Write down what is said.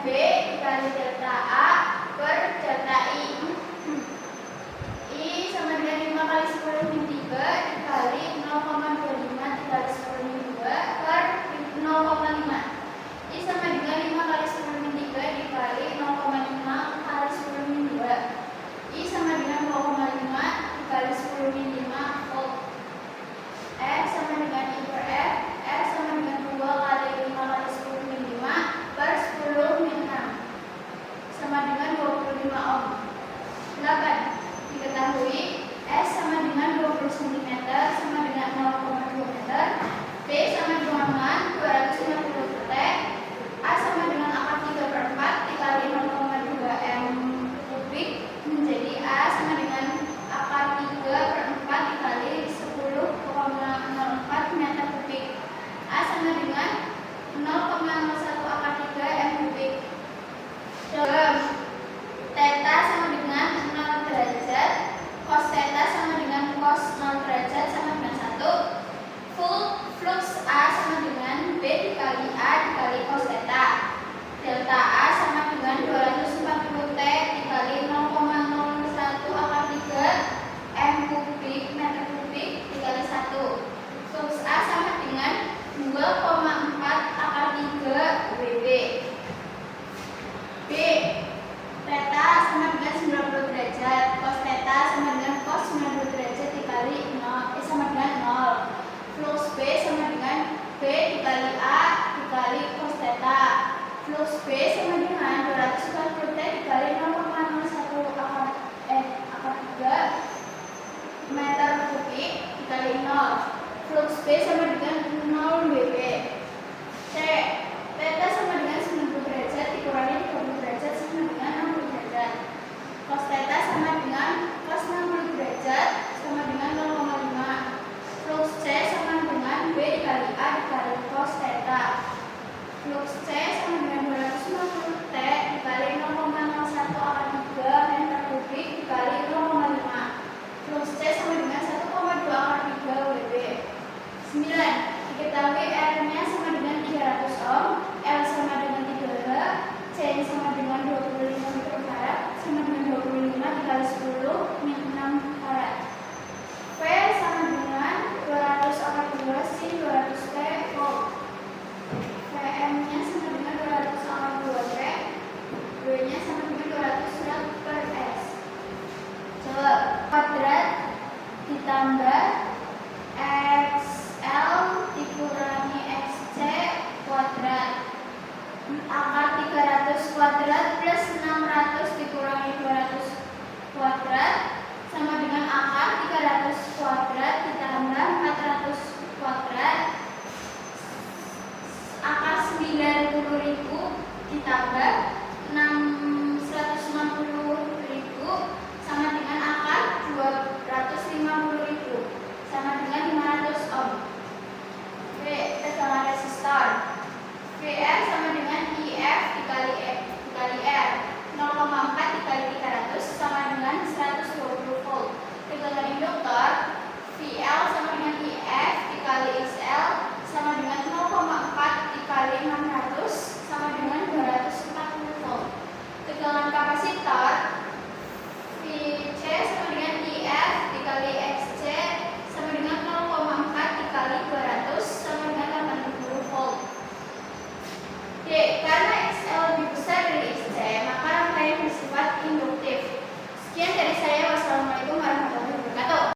B dikali delta A per delta I. I sama dengan 5 kali 10 min 3 dikali 0,25 dikali 10 min 2 per 0,5. I sama dengan 5 kali 10 min 3 dikali 0,5 kali 10 min 2. I sama dengan 2,5 dikali 10 min 5 volt. F sama dengan I per F. F sama dengan 2 kali 5 kali 10 min 5 per 10 min 6 sama dengan 25 ohm. 8. Diketahui S sama dengan 20 cm sama dengan 0,2 meter. B sama dengan 250 T. A sama dengan akar 3 per 4 dikali 0,2 M kubik menjadi A sama dengan akar 3 per 4 dikali 10,04 meter kubik. A sama dengan 0,01 akar 3 M kubik. Theta sama dengan 0 derajat, cos theta sama dengan cos 0 derajat sama dengan 1. Full flux A sama dengan B dikali A dikali cos theta. Delta A sama dengan 240 T dikali 0,01 akar 3 M kubik meter kubik dikali 1. Flux A sama dengan 2,4 akar 3 WB. B. Theta sama dengan 90 derajat, cos theta sama dengan cos 90 derajat dikali 0, sama dengan 0. Flux B sama dengan B dikali A dikali cos theta. Flux B sama dengan 240